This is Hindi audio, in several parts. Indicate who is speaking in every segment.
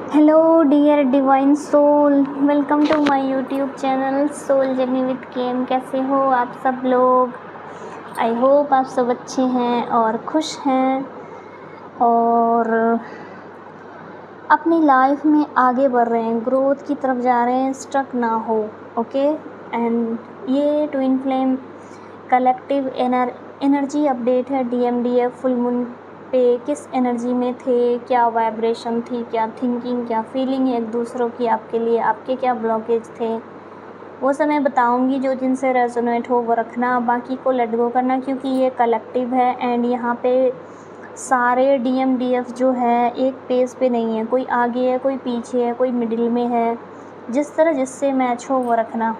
Speaker 1: Hello dear divine soul, welcome to my YouTube channel soul journey with Kem. कैसे हो आप सब लोग? आई होप आप सब अच्छे हैं और खुश हैं और अपनी लाइफ में आगे बढ़ रहे हैं, ग्रोथ की तरफ जा रहे हैं, स्ट्रक ना हो। ओके, एंड ये twin flame collective energy update है। DMDF फुल मून पे किस एनर्जी में थे, क्या वाइब्रेशन थी, क्या थिंकिंग, क्या फीलिंग है एक दूसरों की आपके लिए, आपके क्या ब्लॉकेज थे, वो सब मैं बताऊंगी। जो जिनसे रेजोनेट हो वो रखना, बाकी को लेट गो करना, क्योंकि ये कलेक्टिव है एंड यहाँ पे सारे DMDF जो है एक पेज पे नहीं है, कोई आगे है, कोई पीछे है, कोई मिडिल में है। जिस तरह जिससे मैच हो वो रखना।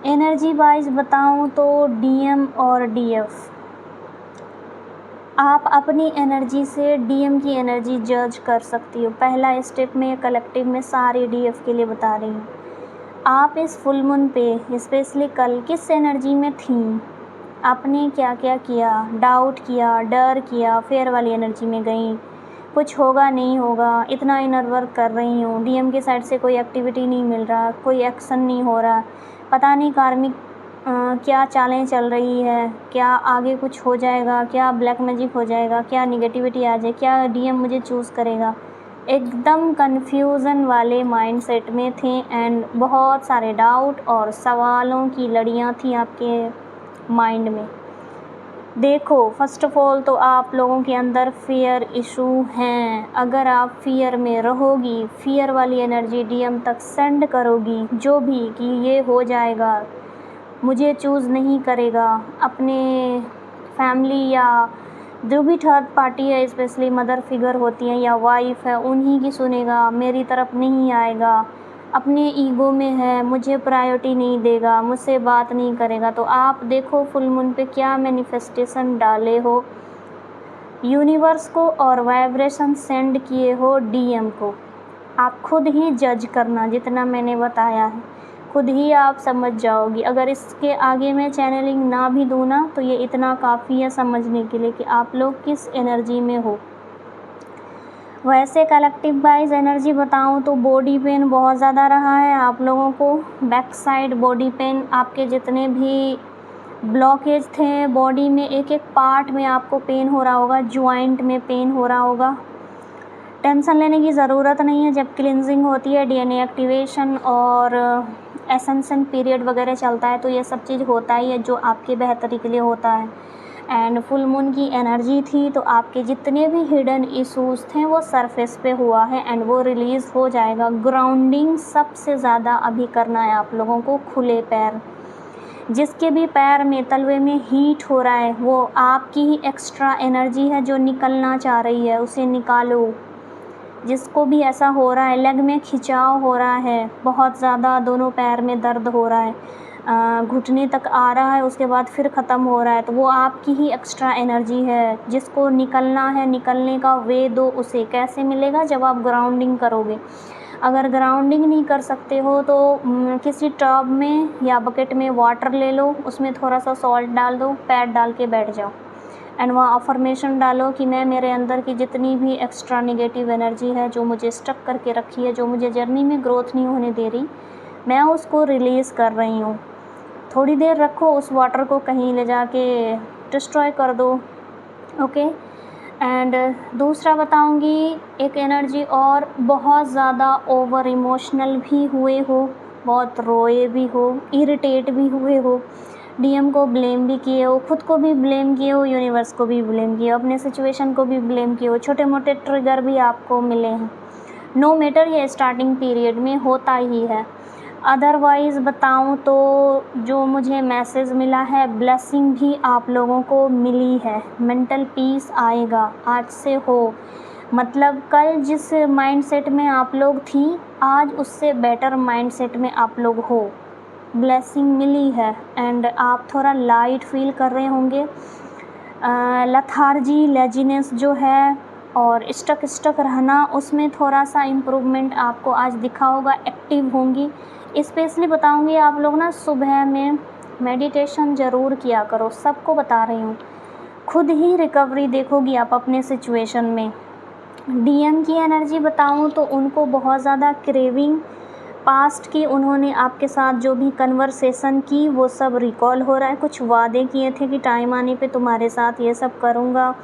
Speaker 1: एनर्जी वाइज बताऊं तो DM और DF, आप अपनी एनर्जी से DM की एनर्जी जज कर सकती हो। पहला स्टेप में कलेक्टिव में सारे DF के लिए बता रही हूँ। आप इस फुल मून पे स्पेशली कल किस एनर्जी में थी, आपने क्या क्या किया, डाउट किया, डर किया, फेयर वाली एनर्जी में गई, कुछ होगा नहीं होगा, इतना इनर वर्क कर रही हूँ, DM की साइड से कोई एक्टिविटी नहीं मिल रहा, कोई एक्शन नहीं हो रहा, पता नहीं कार्मिक क्या चालें चल रही है, क्या आगे कुछ हो जाएगा, क्या ब्लैक मैजिक हो जाएगा, क्या निगेटिविटी आ जाए, क्या DM मुझे चूज़ करेगा। एकदम कन्फ्यूज़न वाले माइंडसेट में थे एंड बहुत सारे डाउट और सवालों की लड़ियाँ थी आपके माइंड में। देखो, फर्स्ट ऑफ ऑल तो आप लोगों के अंदर फियर इशू हैं। अगर आप फियर में रहोगी, फियर वाली एनर्जी DM तक सेंड करोगी, जो भी कि ये हो जाएगा, मुझे चूज़ नहीं करेगा, अपने फैमिली या जो भी थर्ड पार्टी है, स्पेशली मदर फिगर होती हैं या वाइफ है, उन्हीं की सुनेगा, मेरी तरफ नहीं आएगा, अपने ईगो में है, मुझे प्रायोरिटी नहीं देगा, मुझसे बात नहीं करेगा। तो आप देखो फुल मून पे क्या मैनिफेस्टेशन डाले हो यूनिवर्स को और वाइब्रेशन सेंड किए हो DM को। आप खुद ही जज करना, जितना मैंने बताया है खुद ही आप समझ जाओगी। अगर इसके आगे मैं चैनलिंग ना भी दूँ ना, तो ये इतना काफ़ी है समझने के लिए कि आप लोग किस एनर्जी में हो। वैसे कलेक्टिव वाइज एनर्जी बताऊं तो बॉडी पेन बहुत ज़्यादा रहा है आप लोगों को। बैक साइड बॉडी पेन, आपके जितने भी ब्लॉकेज थे बॉडी में, एक एक पार्ट में आपको पेन हो रहा होगा, जॉइंट में पेन हो रहा होगा। टेंशन लेने की ज़रूरत नहीं है। जब क्लिनजिंग होती है, DNA एक्टिवेशन और एसेंशन पीरियड वगैरह चलता है, तो ये सब चीज़ होता ही है जो आपके बेहतरी के लिए होता है। एंड फुल मून की एनर्जी थी, तो आपके जितने भी हिडन इश्यूज़ थे वो सरफेस पे हुआ है एंड वो रिलीज़ हो जाएगा। ग्राउंडिंग सबसे ज़्यादा अभी करना है आप लोगों को। खुले पैर, जिसके भी पैर में तलवे में हीट हो रहा है, वो आपकी ही एक्स्ट्रा एनर्जी है जो निकलना चाह रही है, उसे निकालो। जिसको भी ऐसा हो रहा है, लेग में खिंचाव हो रहा है, बहुत ज़्यादा दोनों पैर में दर्द हो रहा है, घुटने तक आ रहा है, उसके बाद फिर ख़त्म हो रहा है, तो वो आपकी ही एक्स्ट्रा एनर्जी है जिसको निकलना है। निकलने का वे दो उसे। कैसे मिलेगा? जब आप ग्राउंडिंग करोगे। अगर ग्राउंडिंग नहीं कर सकते हो तो किसी टब में या बकेट में वाटर ले लो, उसमें थोड़ा सा सॉल्ट डाल दो, पैर डाल के बैठ जाओ एंड वहाँ अफर्मेशन डालो कि मैं मेरे अंदर की जितनी भी एक्स्ट्रा नेगेटिव एनर्जी है जो मुझे स्टक करके रखी है, जो मुझे जर्नी में ग्रोथ नहीं होने दे रही, मैं उसको रिलीज़ कर रही हूँ। थोड़ी देर रखो उस वाटर को, कहीं ले जाके डिस्ट्रॉय कर दो। ओके। एंड दूसरा बताऊंगी एक एनर्जी, और बहुत ज़्यादा ओवर इमोशनल भी हुए हो, बहुत रोए भी हो, इरिटेट भी हुए हो, DM को ब्लेम भी किए हो, खुद को भी ब्लेम किए हो, यूनिवर्स को भी ब्लेम किए हो, अपने सिचुएशन को भी ब्लेम किए हो, छोटे मोटे ट्रिगर भी आपको मिले हैं। नो मैटर, ये स्टार्टिंग पीरियड में होता ही है। अदरवाइज़ बताऊं तो जो मुझे मैसेज मिला है, ब्लेसिंग भी आप लोगों को मिली है। मेंटल पीस आएगा आज से हो, मतलब कल जिस माइंडसेट में आप लोग थी, आज उससे बेटर माइंडसेट में आप लोग हो। ब्लेसिंग मिली है एंड आप थोड़ा लाइट फील कर रहे होंगे। लथार्जी, लेजीनेस जो है और स्टक रहना, उसमें थोड़ा सा इम्प्रूवमेंट आपको आज दिखा होगा। एक्टिव होंगी। स्पेशली बताऊंगी आप लोग ना सुबह में मेडिटेशन ज़रूर किया करो, सबको बता रही हूँ। खुद ही रिकवरी देखोगी आप अपने सिचुएशन में। डीएम की एनर्जी बताऊं तो उनको बहुत ज़्यादा क्रेविंग पास्ट की, उन्होंने आपके साथ जो भी कन्वर्सेशन की वो सब रिकॉल हो रहा है। कुछ वादे किए थे कि टाइम आने पे तुम्हारे साथ ये सब करूँगा,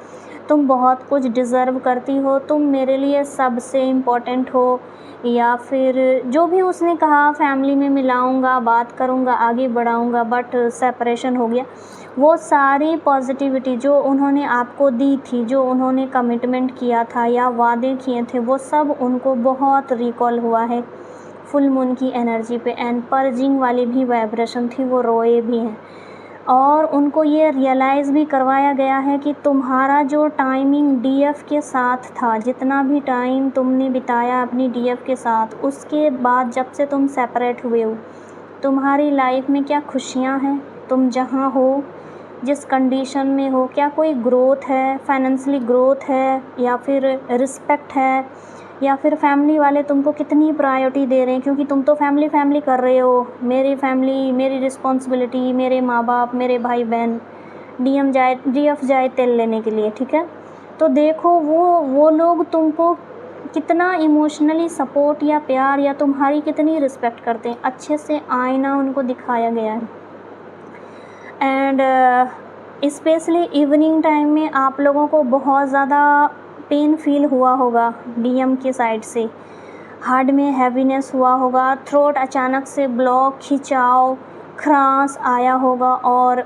Speaker 1: तुम बहुत कुछ डिज़र्व करती हो, तुम मेरे लिए सबसे इम्पोर्टेंट हो, या फिर जो भी उसने कहा फैमिली में मिलाऊंगा, बात करूंगा, आगे बढ़ाऊंगा, बट सेपरेशन हो गया। वो सारी पॉजिटिविटी जो उन्होंने आपको दी थी, जो उन्होंने कमिटमेंट किया था या वादे किए थे, वो सब उनको बहुत रिकॉल हुआ है फुल मून की एनर्जी पे। एंड पर्जिंग वाली भी वाइब्रेशन थी, वो रोए भी हैं और उनको ये रियलाइज़ भी करवाया गया है कि तुम्हारा जो टाइमिंग डीएफ के साथ था, जितना भी टाइम तुमने बिताया अपनी डीएफ के साथ, उसके बाद जब से तुम सेपरेट हुए हो, तुम्हारी लाइफ में क्या खुशियाँ हैं, तुम जहाँ हो, जिस कंडीशन में हो, क्या कोई ग्रोथ है, फाइनेंशियली ग्रोथ है, या फिर रिस्पेक्ट है, या फिर फैमिली वाले तुमको कितनी प्रायोरिटी दे रहे हैं, क्योंकि तुम तो फैमिली कर रहे हो। मेरी फैमिली, मेरी रिस्पॉन्सिबिलिटी, मेरे माँ बाप, मेरे भाई बहन, डीएफ जाए तेल लेने के लिए, ठीक है। तो देखो वो लोग तुमको कितना इमोशनली सपोर्ट या प्यार या तुम्हारी कितनी रिस्पेक्ट करते हैं, अच्छे से आईना उनको दिखाया गया है। एंड स्पेशली इवनिंग टाइम में आप लोगों को बहुत ज़्यादा पेन फील हुआ होगा डीएम की साइड से, हार्ट में हैवीनेस हुआ होगा, थ्रोट अचानक से ब्लॉक, खिंचाव, खरांस आया होगा, और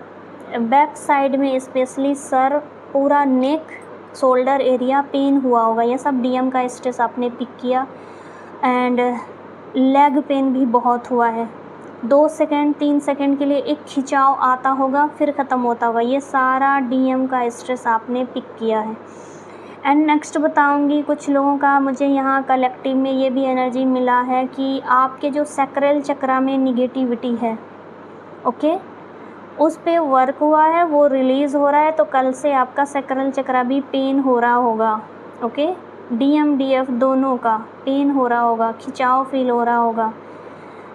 Speaker 1: बैक साइड में स्पेशली सर, पूरा नेक, शोल्डर एरिया पेन हुआ होगा। ये सब डीएम का स्ट्रेस आपने पिक किया। एंड लेग पेन भी बहुत हुआ है, 2 सेकंड 3 सेकंड के लिए एक खिंचाव आता होगा, फिर ख़त्म होता होगा। ये सारा डीएम का स्ट्रेस आपने पिक किया है। एंड नेक्स्ट बताऊंगी कुछ लोगों का, मुझे यहाँ कलेक्टिव में ये भी एनर्जी मिला है कि आपके जो सैक्रल चक्रा में निगेटिविटी है, ओके, उस पे वर्क हुआ है, वो रिलीज़ हो रहा है। तो कल से आपका सैक्रल चक्रा भी पेन हो रहा होगा, ओके, डीएम डीएफ दोनों का पेन हो रहा होगा, खिंचाव फील हो रहा होगा,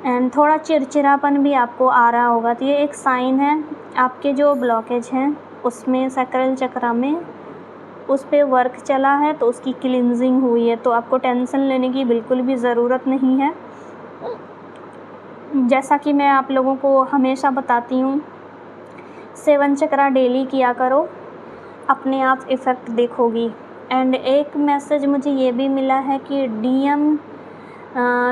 Speaker 1: एंड थोड़ा चिड़चिड़ापन भी आपको आ रहा होगा। तो ये एक साइन है आपके जो ब्लॉकेज हैं उसमें, सैक्रल चक्रा में, उस पे वर्क चला है, तो उसकी क्लिनजिंग हुई है। तो आपको टेंशन लेने की बिल्कुल भी ज़रूरत नहीं है। जैसा कि मैं आप लोगों को हमेशा बताती हूँ, 7 चक्रा डेली किया करो, अपने आप इफ़ेक्ट देखोगी। एंड एक मैसेज मुझे ये भी मिला है कि डीएम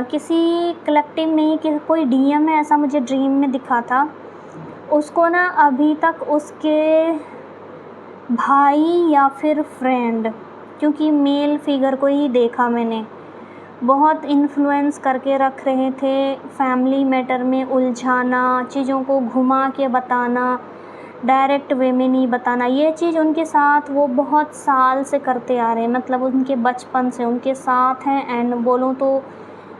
Speaker 1: किसी कलेक्टिव नहीं, कि कोई डीएम है, ऐसा मुझे ड्रीम में दिखा था। उसको ना अभी तक उसके भाई या फिर फ्रेंड, क्योंकि मेल फिगर को ही देखा मैंने, बहुत इन्फ्लुएंस करके रख रहे थे, फैमिली मैटर में उलझाना, चीज़ों को घुमा के बताना, डायरेक्ट वे में नहीं बताना। ये चीज़ उनके साथ वो बहुत साल से करते आ रहे हैं, मतलब उनके बचपन से उनके साथ हैं। एंड बोलूँ तो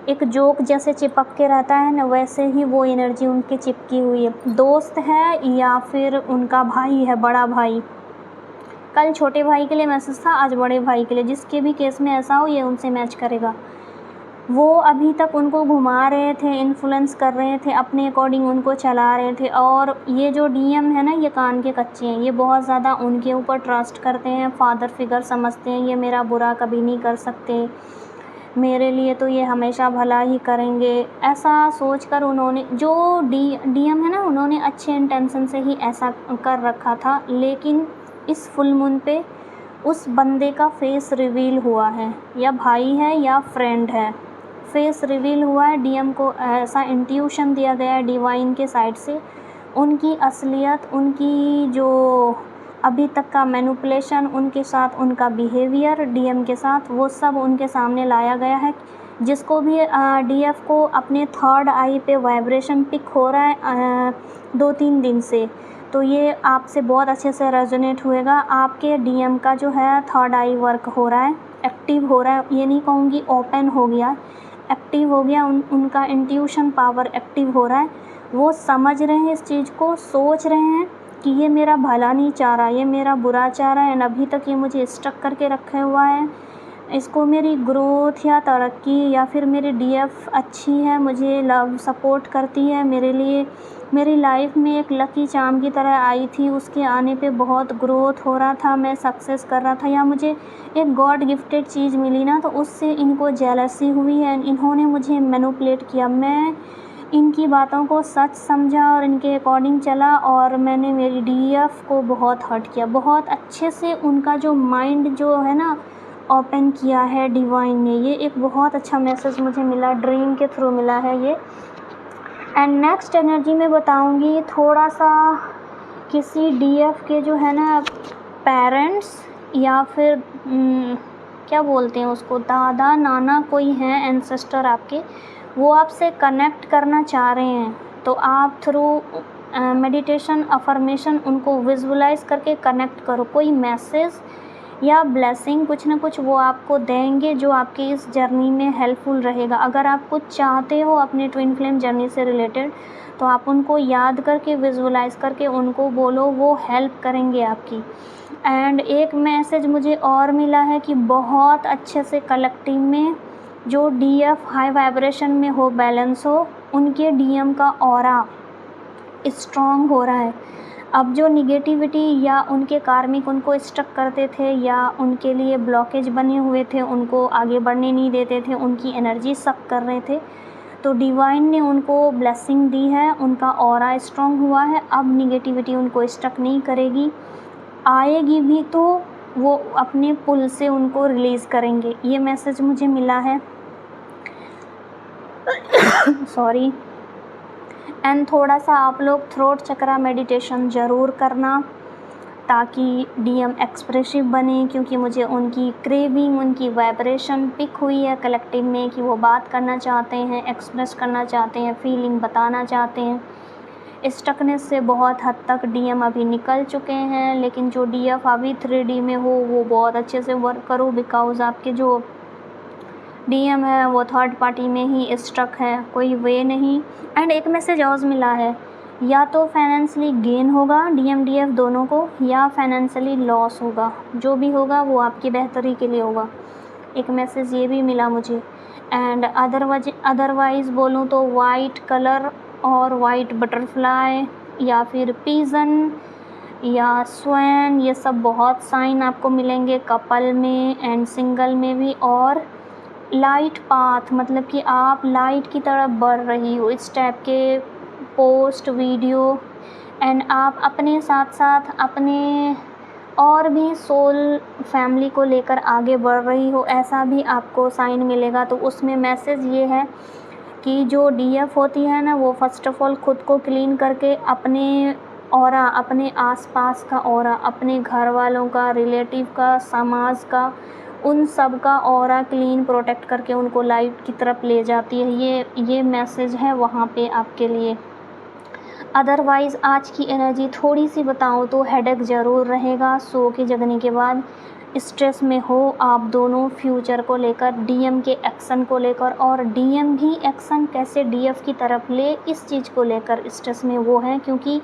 Speaker 1: एक जोक जैसे चिपक के रहता है ना, वैसे ही वो एनर्जी उनके चिपकी हुई है। दोस्त है या फिर उनका भाई है, बड़ा भाई। कल छोटे भाई के लिए मैसेज था, आज बड़े भाई के लिए। जिसके भी केस में ऐसा हो, ये उनसे मैच करेगा। वो अभी तक उनको घुमा रहे थे, इन्फ्लुएंस कर रहे थे, अपने अकॉर्डिंग उनको चला रहे थे। और ये जो डीएम है ना, ये कान के कच्चे हैं, ये बहुत ज़्यादा उनके ऊपर ट्रस्ट करते हैं, फादर फिगर समझते हैं, ये मेरा बुरा कभी नहीं कर सकते, मेरे लिए तो ये हमेशा भला ही करेंगे, ऐसा सोचकर उन्होंने, जो डीएम है ना, उन्होंने अच्छे इंटेंशन से ही ऐसा कर रखा था। लेकिन इस फुल मून पे उस बंदे का फेस रिवील हुआ है, या भाई है या फ्रेंड है, फेस रिवील हुआ है। डीएम को ऐसा इंट्यूशन दिया गया है डिवाइन के साइड से, उनकी असलियत, उनकी जो अभी तक का मैनिपुलेशन, उनके साथ उनका बिहेवियर डीएम के साथ, वो सब उनके सामने लाया गया है। जिसको भी डीएफ को अपने थर्ड आई पे वाइब्रेशन पिक हो रहा है 2-3 दिन से, तो ये आपसे बहुत अच्छे से रेजोनेट हुएगा। आपके डीएम का जो है थर्ड आई वर्क हो रहा है, एक्टिव हो रहा है, ये नहीं कहूँगी ओपन हो गया, एक्टिव हो गया। उनका इंट्यूशन पावर एक्टिव हो रहा है। वो समझ रहे हैं इस चीज़ को, सोच रहे हैं कि ये मेरा भला नहीं चाह रहा, ये मेरा बुरा चाह रहा है, एंड अभी तक ये मुझे स्टक करके रखे हुआ है। इसको मेरी ग्रोथ या तरक्की या फिर मेरी डीएफ अच्छी है, मुझे लव सपोर्ट करती है, मेरे लिए मेरी लाइफ में एक लकी चार्म की तरह आई थी, उसके आने पे बहुत ग्रोथ हो रहा था, मैं सक्सेस कर रहा था, या मुझे एक गॉड गिफ्टेड चीज़ मिली ना, तो उससे इनको जेलसी हुई है, इन्होंने मुझे मैनिपुलेट किया। मैं इनकी बातों को सच समझा और इनके अकॉर्डिंग चला, और मैंने मेरी डीएफ को बहुत हर्ट किया। बहुत अच्छे से उनका जो माइंड जो है ना ओपन किया है डिवाइन ने। ये एक बहुत अच्छा मैसेज मुझे मिला, ड्रीम के थ्रू मिला है ये। एंड नेक्स्ट एनर्जी में बताऊंगी थोड़ा सा किसी डीएफ के जो है ना पेरेंट्स या फिर क्या बोलते हैं उसको, दादा नाना कोई हैं एंसेस्टर आपके, वो आपसे कनेक्ट करना चाह रहे हैं, तो आप थ्रू मेडिटेशन अफर्मेशन उनको विजुअलाइज करके कनेक्ट करो। कोई मैसेज या ब्लेसिंग कुछ ना कुछ वो आपको देंगे जो आपकी इस जर्नी में हेल्पफुल रहेगा। अगर आप कुछ चाहते हो अपने ट्विन फ्लेम जर्नी से रिलेटेड, तो आप उनको याद करके विजुअलाइज करके उनको बोलो, वो हेल्प करेंगे आपकी। एंड एक मैसेज मुझे और मिला है कि बहुत अच्छे से कलेक्टिव में जो डीएफ हाई वाइब्रेशन में हो, बैलेंस हो, उनके डीएम का ऑरा स्ट्रॉन्ग हो रहा है। अब जो निगेटिविटी या उनके कार्मिक उनको स्टक करते थे या उनके लिए ब्लॉकेज बने हुए थे, उनको आगे बढ़ने नहीं देते थे, उनकी एनर्जी सक कर रहे थे, तो डिवाइन ने उनको ब्लेसिंग दी है, उनका ऑरा स्ट्रॉन्ग हुआ है। अब निगेटिविटी उनको स्टक नहीं करेगी, आएगी भी तो वो अपने पुल से उनको रिलीज़ करेंगे। ये मैसेज मुझे मिला है सॉरी। एंड थोड़ा सा आप लोग थ्रोट चक्रा मेडिटेशन ज़रूर करना ताकि डीएम एक्सप्रेसिव बने, क्योंकि मुझे उनकी क्रेविंग, उनकी वाइब्रेशन पिक हुई है कलेक्टिव में कि वो बात करना चाहते हैं, एक्सप्रेस करना चाहते हैं, फीलिंग बताना चाहते हैं। स्टकनेस से बहुत हद तक डीएम अभी निकल चुके हैं, लेकिन जो डीएफ अभी 3D में हो वो बहुत अच्छे से वर्क करो, बिकॉज़ आपके जो डीएम है वो थर्ड पार्टी में ही स्टक है, कोई वे नहीं। एंड एक मैसेज और मिला है, या तो फाइनेंशियली गेन होगा डीएम डीएफ दोनों को, या फाइनेंशियली लॉस होगा। जो भी होगा वो आपकी बेहतरी के लिए होगा। एक मैसेज ये भी मिला मुझे। एंड अदरवाइज़ बोलूँ तो वाइट कलर और वाइट बटरफ्लाई या फिर पीजन या स्वैन, ये सब बहुत साइन आपको मिलेंगे कपल में एंड सिंगल में भी। और लाइट पाथ, मतलब कि आप लाइट की तरफ बढ़ रही हो, इस टाइप के पोस्ट वीडियो। एंड आप अपने साथ साथ अपने और भी सोल फैमिली को लेकर आगे बढ़ रही हो, ऐसा भी आपको साइन मिलेगा। तो उसमें मैसेज ये है कि जो डीएफ होती है ना, वो फ़र्स्ट ऑफ़ ऑल ख़ुद को क्लीन करके अपने ऑरा, अपने आसपास का ऑरा, अपने घर वालों का, रिलेटिव का, समाज का, उन सब का ऑरा क्लीन प्रोटेक्ट करके उनको लाइट की तरफ ले जाती है। ये मैसेज है वहाँ पे आपके लिए। अदरवाइज़ आज की एनर्जी थोड़ी सी बताऊँ तो हेडेक ज़रूर रहेगा। सो के जगने के बाद स्ट्रेस में हो आप दोनों, फ्यूचर को लेकर, डीएम के एक्शन को लेकर, और डीएम भी एक्शन कैसे डीएफ की तरफ ले, इस चीज़ को लेकर स्ट्रेस में वो हैं, क्योंकि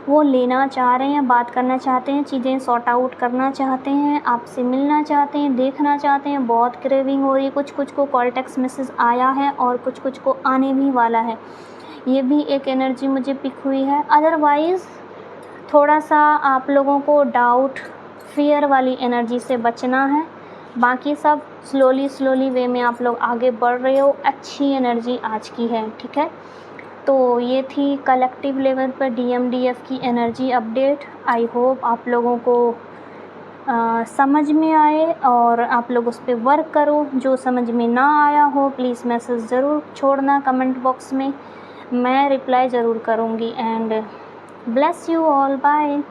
Speaker 1: वो लेना चाह रहे हैं, बात करना चाहते हैं, चीज़ें सॉर्ट आउट करना चाहते हैं, आपसे मिलना चाहते हैं, देखना चाहते हैं, बहुत क्रेविंग हो रही है। कुछ को कॉल टेक्स्ट मैसेज आया है और कुछ को आने भी वाला है। ये भी एक एनर्जी मुझे पिक हुई है। अदरवाइज़ थोड़ा सा आप लोगों को डाउट, फियर वाली एनर्जी से बचना है। बाकी सब स्लोली वे में आप लोग आगे बढ़ रहे हो, अच्छी एनर्जी आज की है, ठीक है। तो ये थी कलेक्टिव लेवल पर डीएम डीएफ की एनर्जी अपडेट। आई होप आप लोगों को समझ में आए और आप लोग उस पर वर्क करो। जो समझ में ना आया हो प्लीज़ मैसेज ज़रूर छोड़ना कमेंट बॉक्स में, मैं रिप्लाई ज़रूर करूँगी। And bless you all, bye.